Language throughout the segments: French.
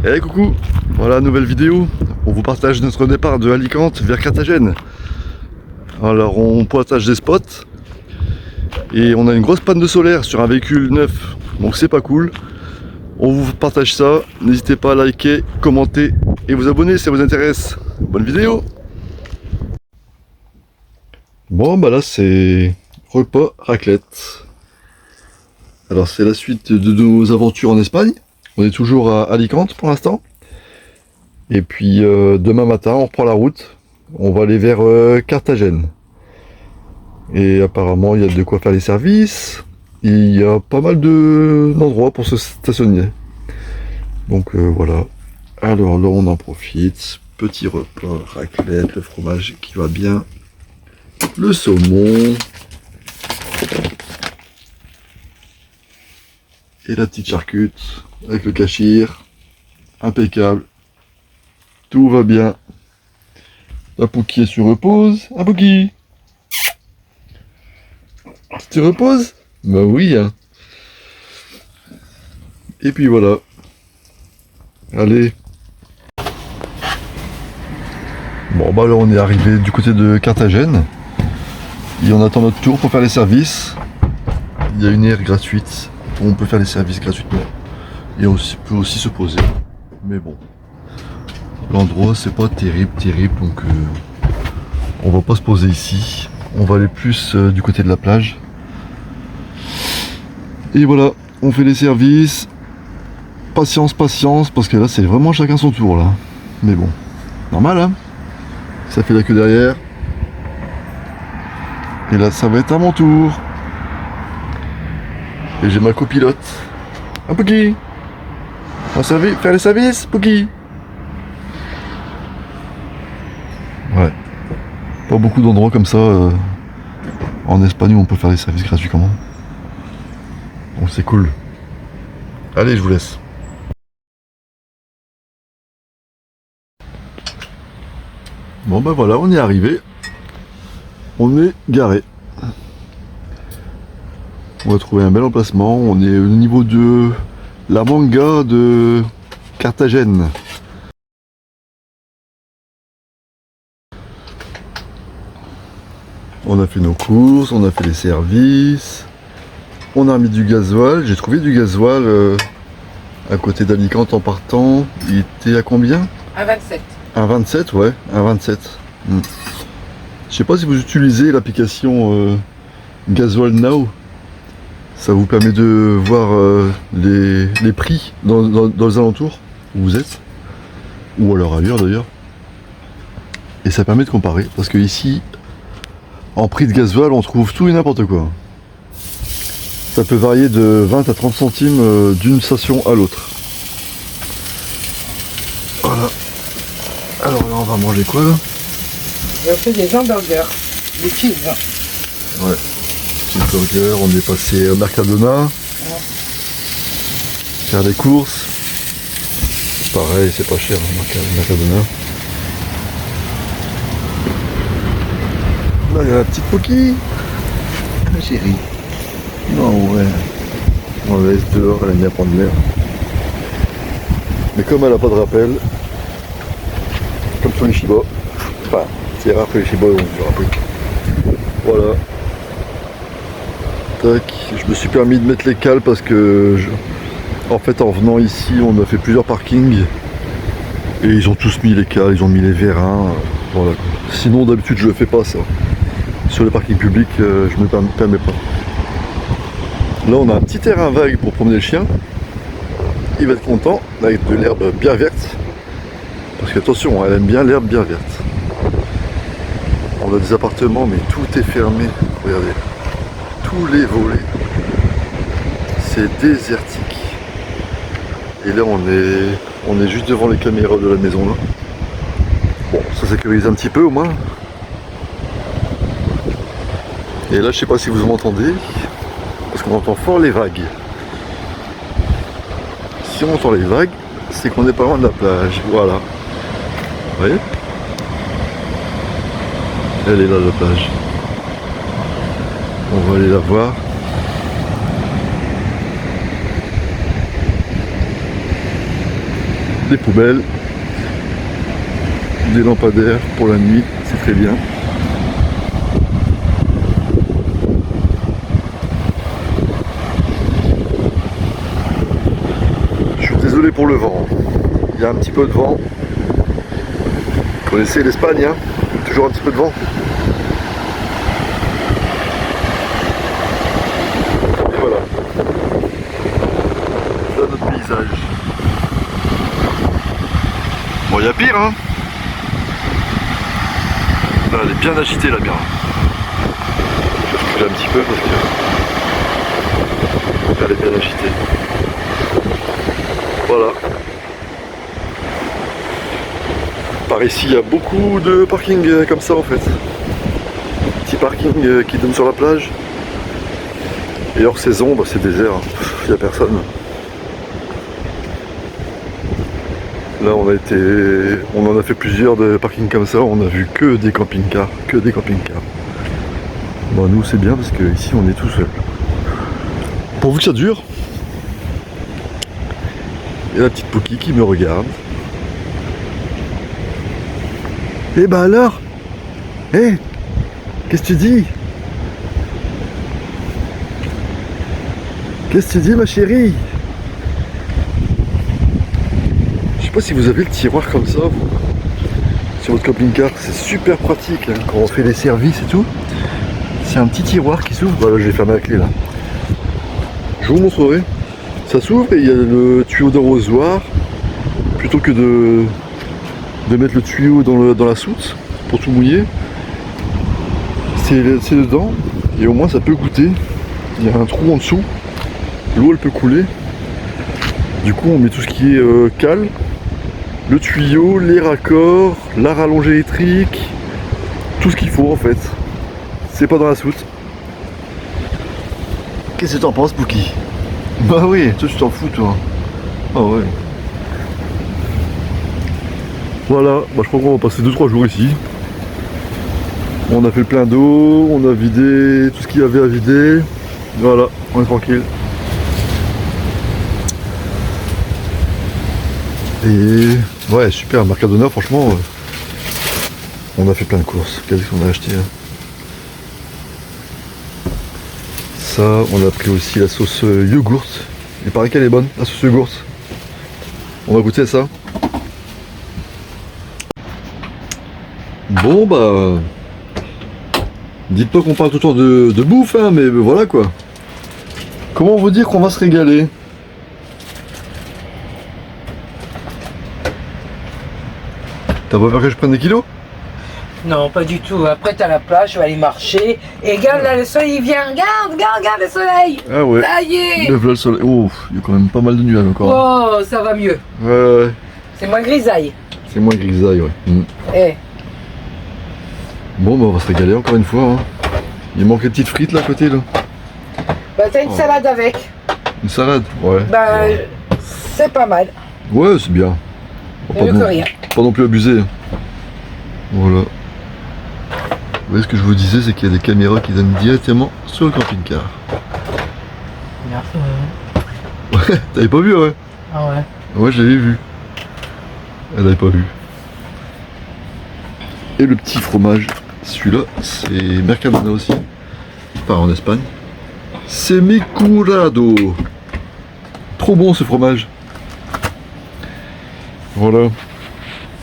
Eh coucou, voilà nouvelle vidéo. On vous partage notre départ de Alicante vers Carthagène. Alors on pointage des spots et on a une grosse panne de solaire sur un véhicule neuf, donc c'est pas cool. On vous partage ça, n'hésitez pas à liker, commenter et vous abonner si ça vous intéresse. Bonne vidéo. Bon bah là c'est repas raclette. Alors c'est la suite de nos aventures en Espagne. On est toujours à Alicante pour l'instant. Et puis demain matin, on reprend la route. On va aller vers Carthagène. Et apparemment, il y a de quoi faire les services. Il y a pas mal d'endroits pour se stationner. Donc voilà. Alors là, on en profite. Petit repas, raclette, le fromage qui va bien. Le saumon. Et la petite charcute avec le cachir. Impeccable. Tout va bien. La Pouki se repose. Ah Pouki, tu te reposes? Bah oui. Hein. Et puis voilà. Allez. Bon bah là on est arrivé du côté de Carthagène. Et on attend notre tour pour faire les services. Il y a une aire gratuite où on peut faire les services gratuitement. Et on peut aussi se poser. Mais bon. L'endroit c'est pas terrible donc on va pas se poser ici, on va aller plus du côté de la plage. Et voilà, on fait les services, patience parce que là c'est vraiment chacun son tour là. Mais bon, normal hein, ça fait la queue derrière. Et là ça va être à mon tour. Et j'ai ma copilote. Ah Pouki, on va faire les services Pouki. Ouais, pas beaucoup d'endroits comme ça en Espagne où on peut faire des services gratuitement. Donc c'est cool. Allez, je vous laisse. Bon bah voilà, on est arrivé. On est garé. On va trouver un bel emplacement. On est au niveau de la manga de Carthagène. On a fait nos courses, on a fait les services, on a mis du gasoil. J'ai trouvé du gasoil à côté d'Alicante en partant. Il était à combien? À 27. À 27, ouais, à 27. Je sais pas si vous utilisez l'application Gasoil Now. Ça vous permet de voir les prix dans les alentours où vous êtes, ou alors ailleurs d'ailleurs. Et ça permet de comparer, parce que ici, en prix de gasoil, on trouve tout et n'importe quoi. Ça peut varier de 20 à 30 centimes d'une station à l'autre. Voilà. Alors là, on va manger quoi là? Je fais des hamburgers, des cheese. Ouais. Cheeseburger, on est passé au Mercadona. Ouais. Faire des courses. Pareil, c'est pas cher, Mercadona. Là, il y a la petite Pouki. Ma chérie. Non, ouais. On la laisse dehors, elle aime bien prendre l'air. Mais comme elle a pas de rappel, comme sur les Shiba, enfin, c'est rare que les Shiba ont du rappel. Voilà. Tac, je me suis permis de mettre les cales parce que, en fait, en venant ici, on a fait plusieurs parkings. Et ils ont tous mis les cales, ils ont mis les vérins. Voilà. Sinon, d'habitude, je le fais pas ça. Sur les parkings publics, je me permets pas. Là, on a un petit terrain vague pour promener le chien. Il va être content avec de l'herbe bien verte. Parce qu'attention, elle aime bien l'herbe bien verte. On a des appartements, mais tout est fermé. Regardez. Tous les volets. C'est désertique. Et là, on est juste devant les caméras de la maison. Là. Bon, ça sécurise un petit peu au moins. Et là, je sais pas si vous m'entendez. Parce qu'on entend fort les vagues. Si on entend les vagues, c'est qu'on est pas loin de la plage. Voilà. Vous voyez? Elle est là, la plage. On va aller la voir. des poubelles, des lampadaires pour la nuit, c'est très bien. Je suis désolé pour le vent, il y a un petit peu de vent. Vous connaissez l'Espagne, hein, toujours un petit peu de vent. Et voilà, voilà notre paysage. Bon, il y a pire, hein. Là, elle est bien agitée la bière. Je vais reculer un petit peu parce que elle est bien agitée. Voilà. Par ici, il y a beaucoup de parking comme ça en fait. Petit parking qui donne sur la plage. Et hors saison, bah, c'est désert. Il n'y a personne. Là, on en a fait plusieurs de parkings comme ça. On a vu que des camping-cars, que des camping-cars. Bon, nous, c'est bien parce que ici, on est tout seul. Pourvu que ça dure. Et la petite Pookie qui me regarde. Eh ben alors, qu'est-ce que tu dis? Qu'est-ce que tu dis, ma chérie? Je sais pas si vous avez le tiroir comme ça sur votre camping-car, c'est super pratique hein, quand on fait les services et tout. C'est un petit tiroir qui s'ouvre. Voilà, je vais fermer la clé là. Je vous montrerai. Ça s'ouvre et il y a le tuyau d'arrosoir. Plutôt que de mettre le tuyau dans la soute pour tout mouiller, c'est dedans et au moins ça peut goûter. Il y a un trou en dessous, l'eau elle peut couler. Du coup on met tout ce qui est cale, le tuyau, les raccords, la rallonge électrique, tout ce qu'il faut en fait. C'est pas dans la soute. Qu'est-ce que t'en penses, Pookie? Bah oui, toi tu t'en fous toi. Ah ouais. Voilà, bah je crois qu'on va passer 2-3 jours ici. On a fait le plein d'eau, on a vidé tout ce qu'il y avait à vider. Voilà, on est tranquille. Et ouais, super, Mercadona, franchement, on a fait plein de courses. Qu'est-ce qu'on a acheté hein? Ça, on a pris aussi la sauce yogourt. Il paraît qu'elle est bonne, la sauce yogourt. On va goûter ça. Bon bah, dites pas qu'on parle tout le temps de bouffe, hein, mais voilà quoi. Comment vous dire qu'on va se régaler? T'as pas peur que je prenne des kilos? Non, pas du tout. Après, t'as la plage, je vais aller marcher. Et regarde là, le soleil il vient. Regarde le soleil. Ah ouais. Ça y est. Le le soleil. Oh, il y a quand même pas mal de nuages encore. Oh, ça va mieux. Ouais. C'est moins grisaille. C'est moins grisaille, ouais. Eh. Bon bah on va se régaler encore une fois. Hein. Il manque les petites frites là à côté là. Bah t'as une salade avec. Une salade? Ouais. Bah c'est pas mal. Ouais, c'est bien. Mieux que rien. Pas non plus abuser. Voilà. Vous voyez ce que je vous disais, c'est qu'il y a des caméras qui donnent directement sur le camping-car. Merci. Ouais, t'avais pas vu, ouais? Ah ouais. Ouais, je l'avais vu. Elle n'avait pas vu. Et le petit fromage, celui-là, c'est Mercadona aussi. Enfin, en Espagne. C'est Semicurado. Trop bon ce fromage. Voilà.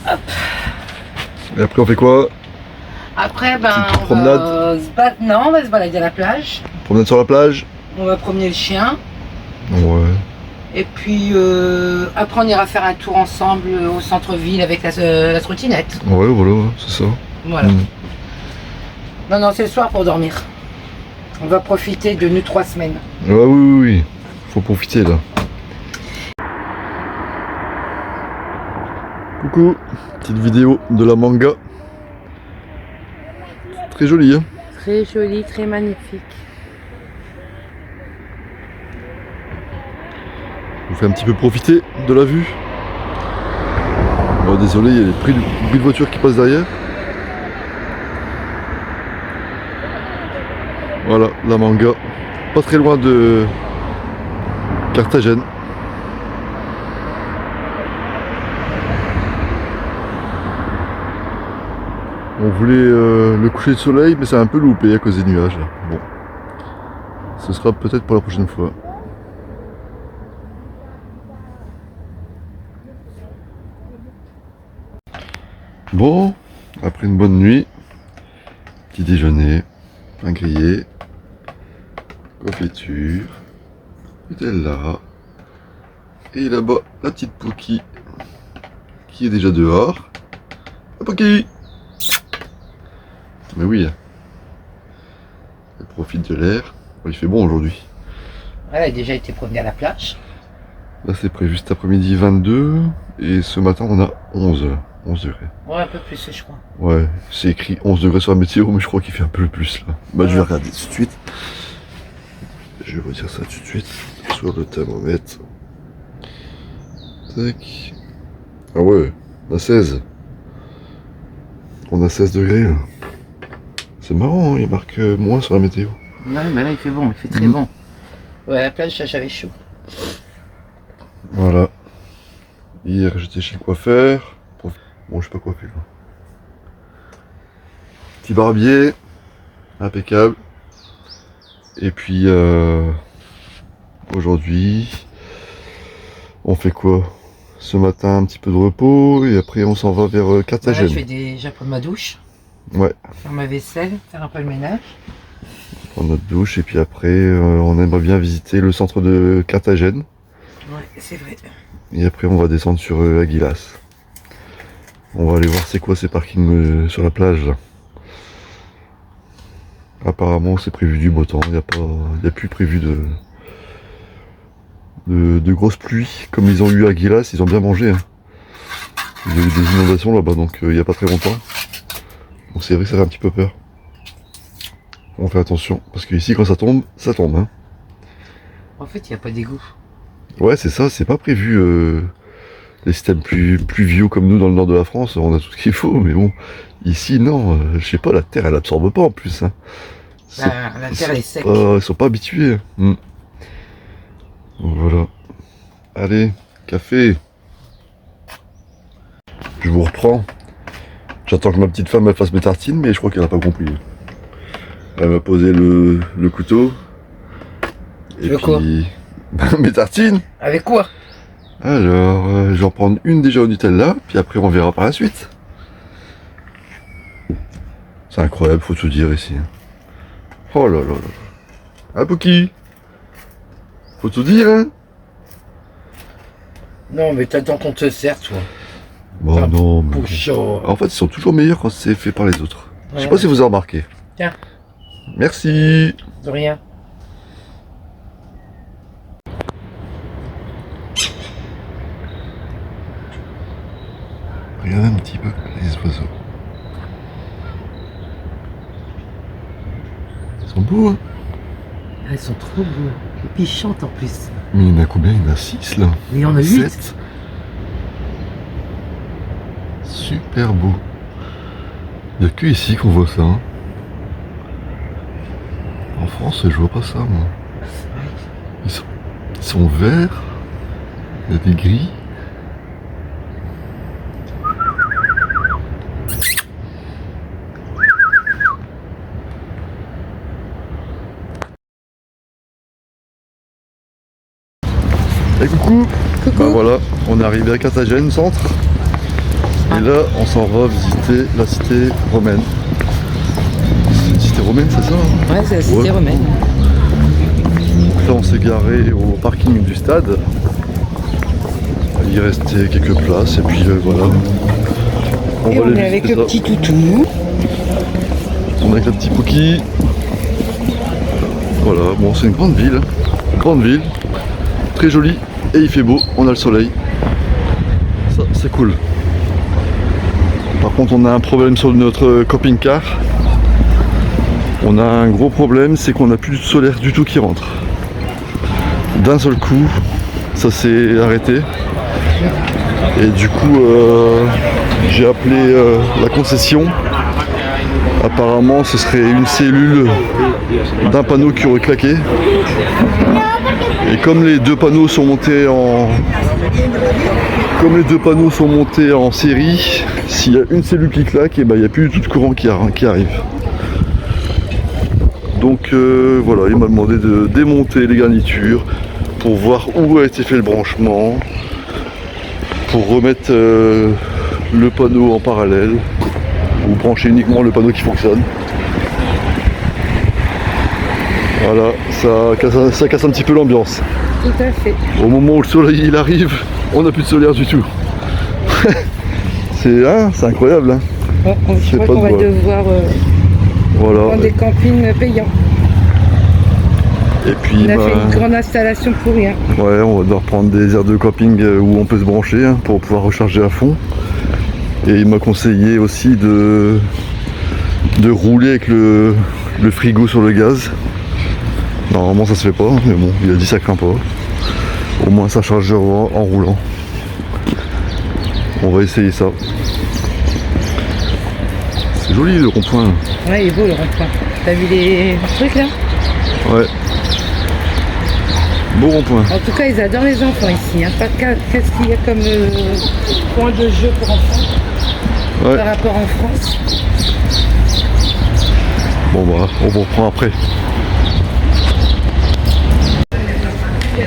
Hop. Et après, on fait quoi? Après, ben, Petite promenade. on va se balader à la plage. Promenade sur la plage? On va promener le chien. Ouais. Et puis, après, on ira faire un tour ensemble au centre-ville avec la trottinette. Ouais, voilà, c'est ça. Voilà. Non, c'est le soir pour dormir. On va profiter de nous 3 semaines. Ouais, oui. Faut profiter là. Coucou, petite vidéo de la manga. Très jolie, hein? Très joli, très magnifique. Je vous fais un petit peu profiter de la vue. Bon, désolé, il y a les bruits de voiture qui passent derrière. Voilà, la manga. Pas très loin de Carthagène. On voulait le coucher de soleil, mais c'est un peu loupé à cause des nuages là. Bon, ce sera peut-être pour la prochaine fois. Bon, après une bonne nuit, petit déjeuner, pain grillé, confiture, Nutella, et là-bas la petite Pookie qui est déjà dehors. La Pookie! Mais oui, elle profite de l'air. Il fait bon aujourd'hui. Elle a déjà été promenée à la plage. Là c'est prévu cet après-midi 22 et ce matin on a 11 degrés. Ouais, un peu plus, je crois. Ouais, c'est écrit 11 degrés sur la météo, mais je crois qu'il fait un peu plus là. Bah, je vais regarder tout de suite. Je vais vous dire ça tout de suite sur le thermomètre. Tac. Ah ouais, on a 16. On a 16 degrés là. C'est marrant, hein, il marque moins sur la météo. Ouais, mais là il fait bon, il fait très bon. Ouais, à la plage, j'avais chaud. Voilà. Hier j'étais chez le coiffeur. Bon, je sais pas coiffer là. Petit barbier, impeccable. Et puis aujourd'hui, on fait quoi? Ce matin, un petit peu de repos et après on s'en va vers Carthagène. Je vais déjà prendre ma douche. Ouais. Faire ma vaisselle, faire un peu le ménage. Prendre notre douche et puis après, on aimerait bien visiter le centre de Carthagène. Ouais, c'est vrai. Et après, on va descendre sur Aguilas. On va aller voir c'est quoi ces parkings sur la plage là. Apparemment c'est prévu du beau temps, il n'y a plus prévu de grosses pluies comme ils ont eu à Aguilas, ils ont bien mangé. Hein. Il y a eu des inondations là-bas donc il n'y a pas très longtemps. Donc c'est vrai que ça fait un petit peu peur. On fait attention parce que ici quand ça tombe. Hein. En fait il n'y a pas d'égout. Ouais c'est ça, c'est pas prévu les systèmes pluviaux comme nous dans le nord de la France, on a tout ce qu'il faut, mais bon, ici non, je sais pas, la terre elle absorbe pas en plus. Hein. La terre elle est sec. Ils sont pas habitués. Donc voilà. Allez, café. Je vous reprends. J'attends que ma petite femme elle fasse mes tartines, mais je crois qu'elle a pas compris. Elle m'a posé le couteau. Et puis quoi mes tartines. Avec quoi? Alors, je vais en prendre une déjà au Nutella, puis après on verra par la suite. C'est incroyable, faut tout dire ici. Oh là là là. Ah Pookie, faut tout dire hein. Non mais t'attends qu'on te sert toi. Bon non, mais... Bouchon. En fait ils sont toujours meilleurs quand c'est fait par les autres. Ouais. Je sais pas si vous avez remarqué. Tiens. Merci. De rien. Regardez un petit peu les oiseaux. Ils sont beaux hein. Ils sont trop beaux. Et puis ils chantent en plus. Mais il y en a combien? Il y en a 6 là. Mais il y en a 8. 7. Super beau. Il n'y a que ici qu'on voit ça. Hein. En France, je vois pas ça moi. Ils sont verts. Il y a des gris. Et coucou. Bah voilà, on est arrivé à Carthagène, centre. Et là, on s'en va visiter la cité romaine. C'est une cité romaine, c'est ça hein? Ouais, c'est la cité romaine. Donc là, on s'est garé au parking du stade. Il restait quelques places et puis voilà. Et on est avec le petit toutou. On est avec la petite Pookie. Voilà, bon, c'est une grande ville. Très jolie. Et il fait beau, on a le soleil. Ça, c'est cool. Par contre, on a un problème sur notre camping-car. On a un gros problème, c'est qu'on n'a plus de solaire du tout qui rentre. D'un seul coup, ça s'est arrêté. Et du coup, j'ai appelé la concession. Apparemment, ce serait une cellule d'un panneau qui aurait claqué. Et comme les deux panneaux sont montés comme les deux panneaux sont montés en série, s'il y a une cellule qui claque, et ben, il n'y a plus du tout de courant qui arrive. Donc voilà, il m'a demandé de démonter les garnitures pour voir où a été fait le branchement, pour remettre le panneau en parallèle, ou brancher uniquement le panneau qui fonctionne. Voilà, ça casse un petit peu l'ambiance. Tout à fait. Au moment où le soleil il arrive, on n'a plus de solaire du tout. C'est incroyable. Hein. Bon, je crois pas qu'on de va bol. devoir Voilà. prendre des campings payants. Et puis, On a fait une grande installation pour rien. ouais, on va devoir prendre des aires de camping où on peut se brancher hein, pour pouvoir recharger à fond. Et il m'a conseillé aussi de rouler avec le frigo sur le gaz. Normalement ça se fait pas, mais bon, il a dit ça craint pas. Au moins ça chargera en roulant. On va essayer ça. C'est joli le rond-point. Ouais, il est beau le rond-point. T'as vu les trucs là? Ouais. Beau rond-point. En tout cas, ils adorent les enfants ici. Hein. Qu'est-ce qu'il y a comme point de jeu pour enfants par rapport en France? Bon bah, on vous reprend après.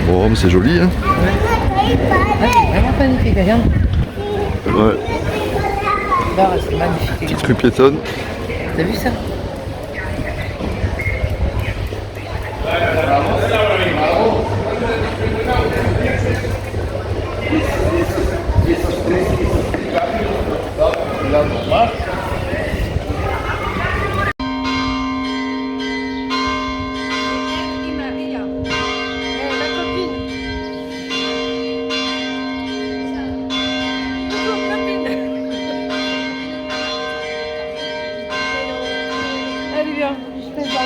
Bon, mais c'est joli, hein. Ah, c'est vraiment magnifique, regarde. Ouais. Là, c'est magnifique. Petite rue piétonne. T'as vu ça? Allez, viens, je fais ça.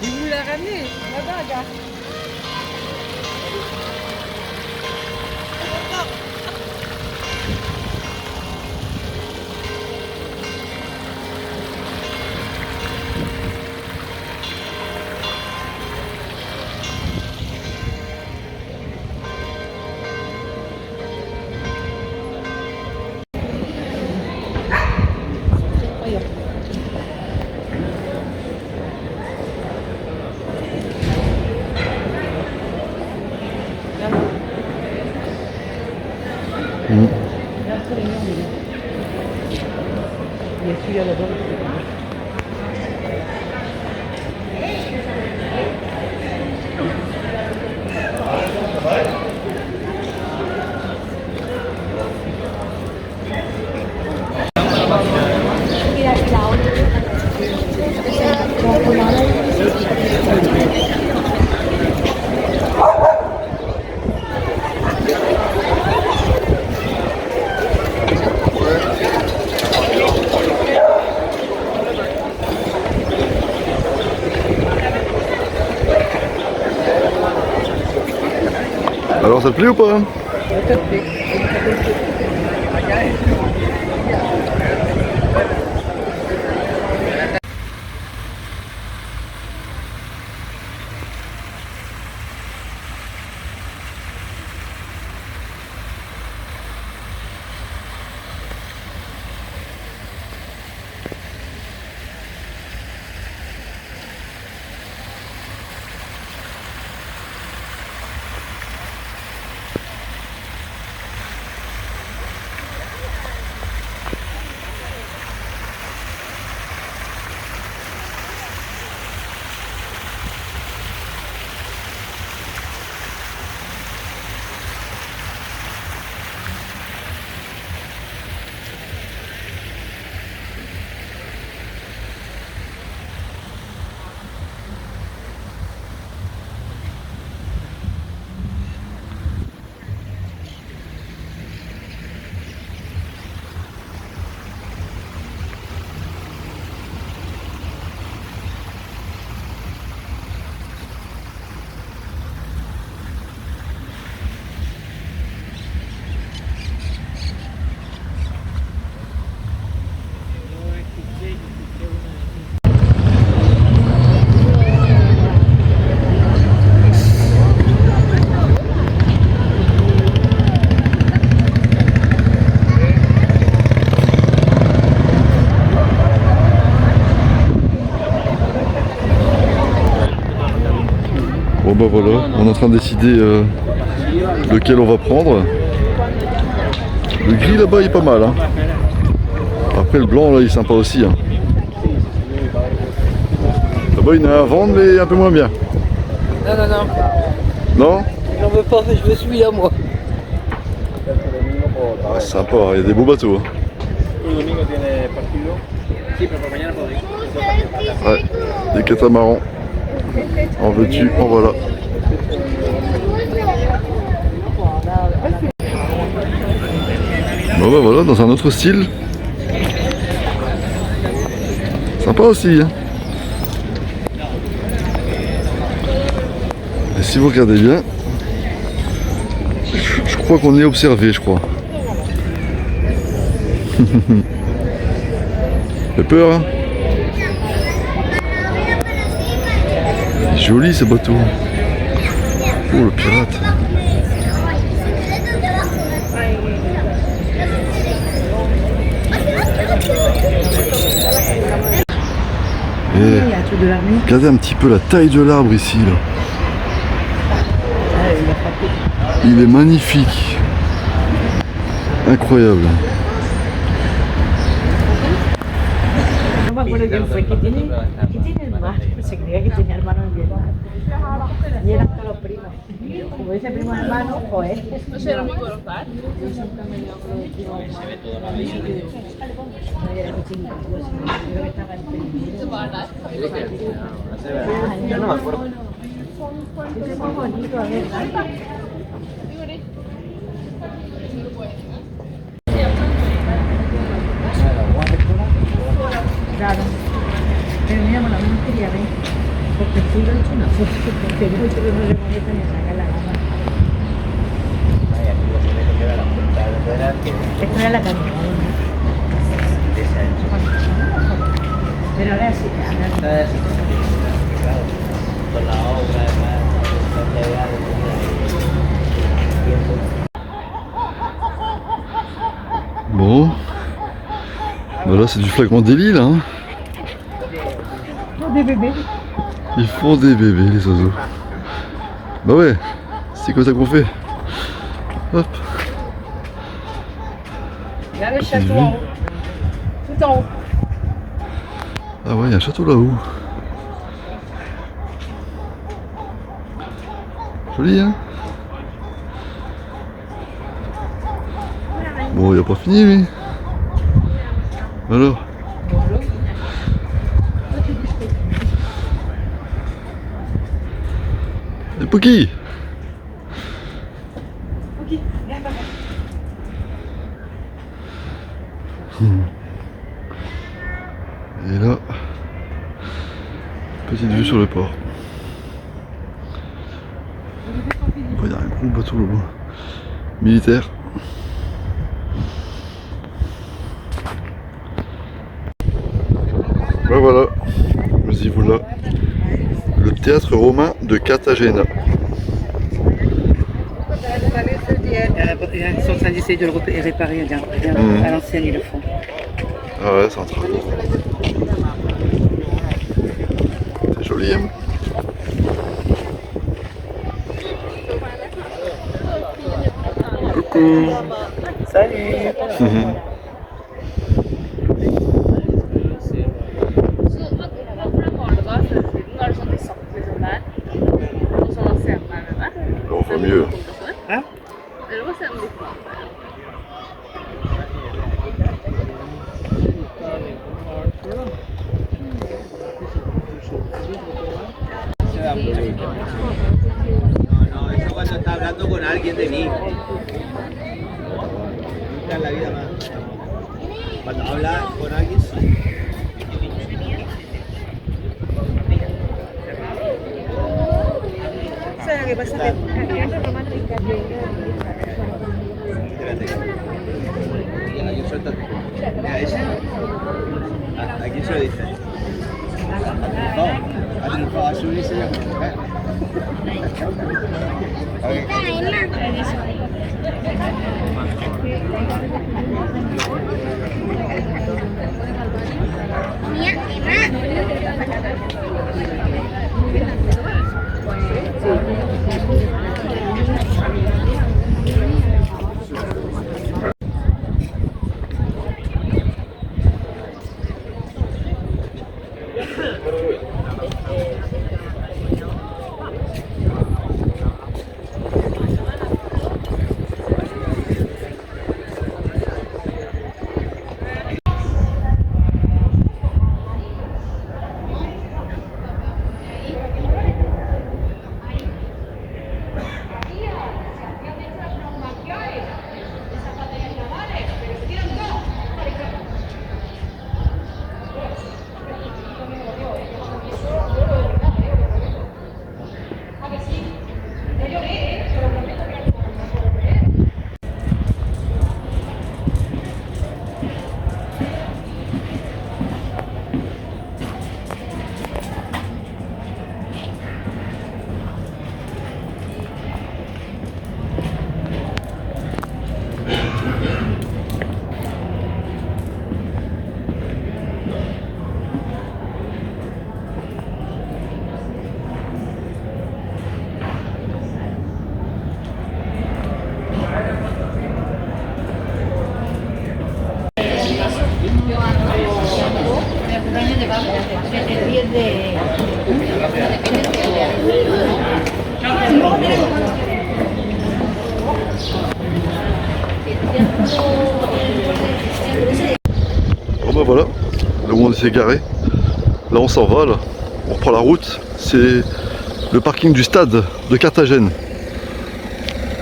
J'ai voulu la ramener, là-bas, gars. Il y a celui-là là-bas. Alors ça te plaît ou pas? Tout à fait. bah voilà, on est en train de décider lequel on va prendre. Le gris là-bas il est pas mal. Hein. Après le blanc là il est sympa aussi. Hein. Là-bas il y en a à vendre mais un peu moins bien. Non, non, non. Non? J'en veux pas, je veux celui-là moi. Ah, c'est sympa, il y a des beaux bateaux. Hein. Ouais, des catamarans. En veux-tu, en voilà. Bon bah voilà, dans un autre style. Sympa aussi. Hein. Et si vous regardez bien, je crois qu'on est observé, je crois. Fait peur, hein. Joli ce bateau. Oh le pirate. Et regardez un petit peu la taille de l'arbre ici là. Il est magnifique. Incroyable. No me acuerdo quién fue, que tiene el mar, se creía que tenía hermanos bien. Y eran todos los primos. Como dice primo hermano, pues. No sé, era muy colocar. Yo no me acuerdo. Es muy bonito, a ver. Claro. Pero mira, bueno, no quería ver. Porque tú lo he hecho una foto, porque no he hecho que no le molesta ni sacar la gama. Esto era la cantidad, ¿no? Pero ahora sí, ahora sí. Con la obra, además, Bon. Voilà, c'est du flagrant délit là. Hein. Des bébés. Ils font des bébés les oiseaux. Bah ouais, c'est comme ça qu'on fait. Hop. Là, le Petite château vue. en haut. Tout en haut. Ah ouais, il y a un château là-haut. Joli hein. Bon, il n'y a pas fini mais... Alors. Et Poki. Ok, viens, papa. Et là, petite vue sur le port. Il y a un gros bateau là-bas. Militaire. Ben voilà, nous y voilà. Le théâtre romain de Cartagena. Ils sont en train d'essayer de le réparer, regarde, à l'ancienne ils le font. Ah ouais, c'est en train. C'est joli, hein. Coucou. Salut. On voit mieux. Hein? No, eso cuando está hablando con alguien de mí. Nunca en la vida más. Cuando habla con alguien, sí. ¿Sabes lo que pasa? Que Cartagena Romano y Cartagena. Espérate. Aquí suéltate. Mira, ese. ¿A quién se lo dice? A triunfado, a subir y se llama. A ver. Sí. El 10 de... Bon bah voilà, là où on s'est garé, là on s'en va, là. On reprend la route, c'est le parking du stade de Carthagène.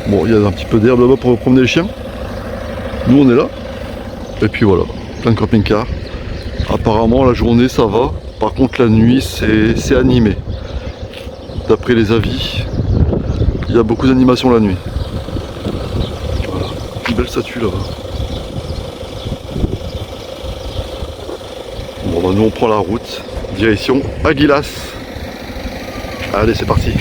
Bon, il y a un petit peu d'herbe là-bas pour promener les chiens. Nous on est là, et puis voilà, plein de camping-cars. Apparemment la journée ça va, par contre la nuit c'est animé. D'après les avis, il y a beaucoup d'animation la nuit. Voilà, une belle statue là-bas. Bon bah nous on prend la route, direction Aguilas. Allez c'est parti.